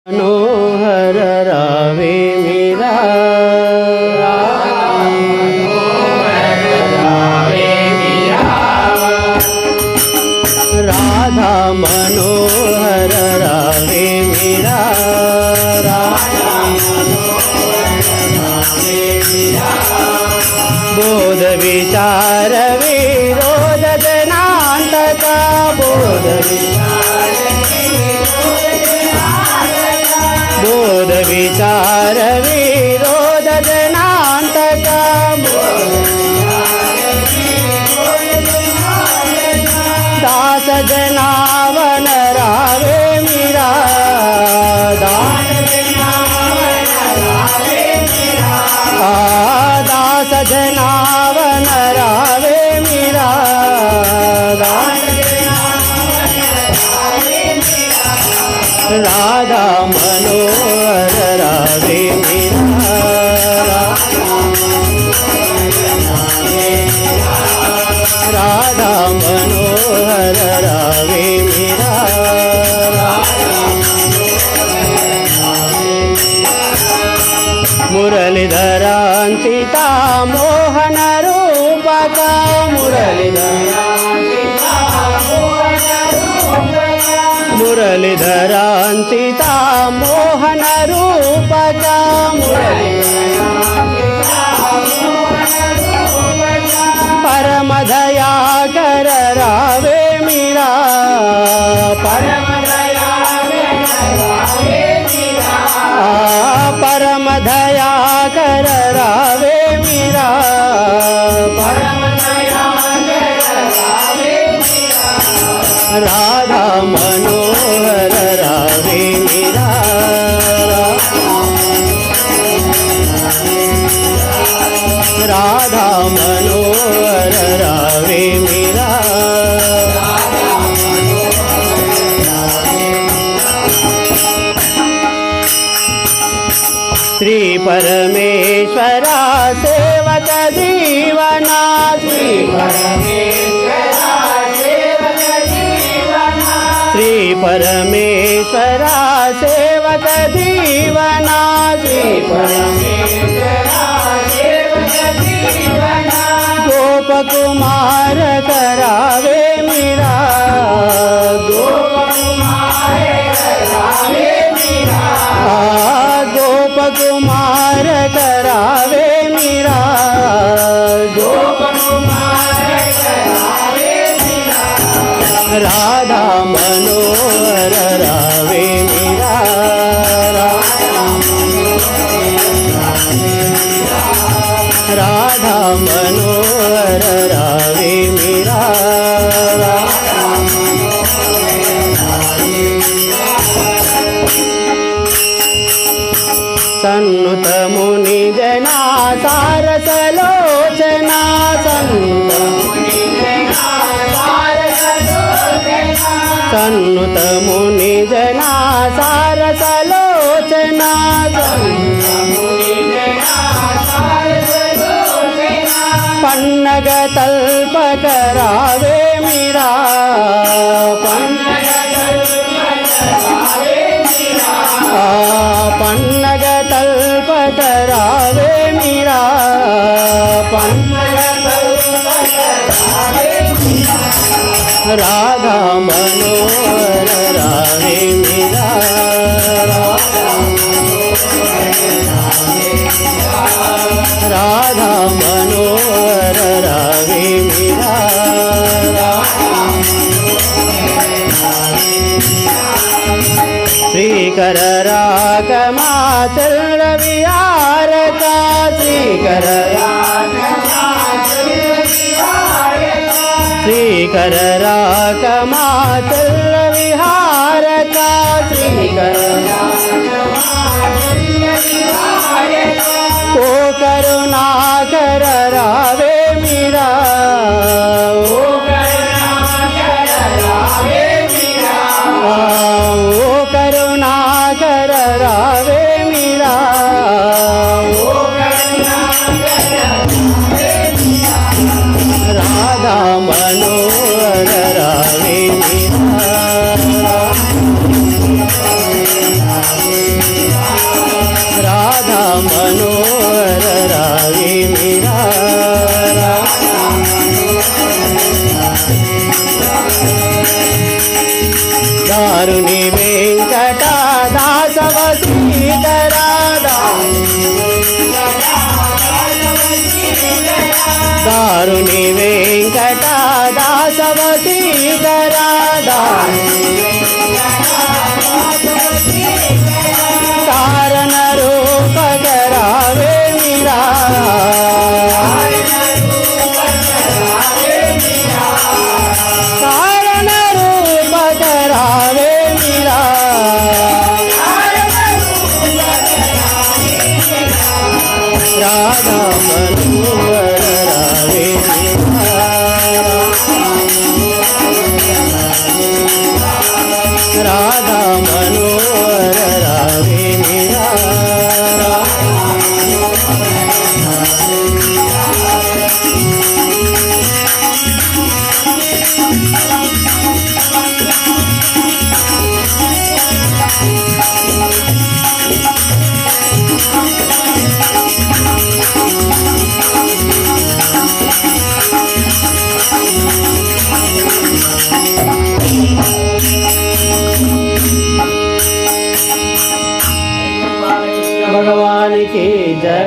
मनोहर रावे मीरा राधा मनोहर रावे मीरा बोध विचार विरोध जनांतका बोध विचार विरोध जनांतका दास जनावन रावे मीरा दास जनावन रावे मीरा राधा मनोहर रावे मीरा राधा मनोहर रावे मीरा मुरलीधरां सीता मोहन रूपका मुरलीधरां सीता मोहन रूपका परम दया कर रावे मीरा परम दया कर रावे मीरा राधा मनोहर रावे मीरा राधा मनोहर रावे मीरा श्री परमेश्वरा सेवक दीवाना श्री परमेश्वरा सेवक दीवाना गोप कुमार करावे मीरा गोप कुमार करावे मीरा राधा मनोहर रावे मीरा राधा मनोहर रावे मीरा सन्नुत मुनि जना सारस लोचना सन्नुत मुनि जना सारस लोचना पन्नग तल्प करावे मीरा पन्नग तल्प करावे मीरा राधा मनोहर रावे मीरा राधा मनोहर रावे मीरा श्री कर रागमाचल विहार का श्री कर रागमाचल विहार का श्री कर को करुणा कर रावे मीरा ओ करुणा कर रावे मीरा राधा मनोहर रावे मीरा वसीकरा दारुणी वेंकटा दास वसीकरा कारण रूप करावे मीरा कारण रूप करावे मीरा राधा मनोहर रावे राधा मनोहर रावे मीरा भगवान की जय।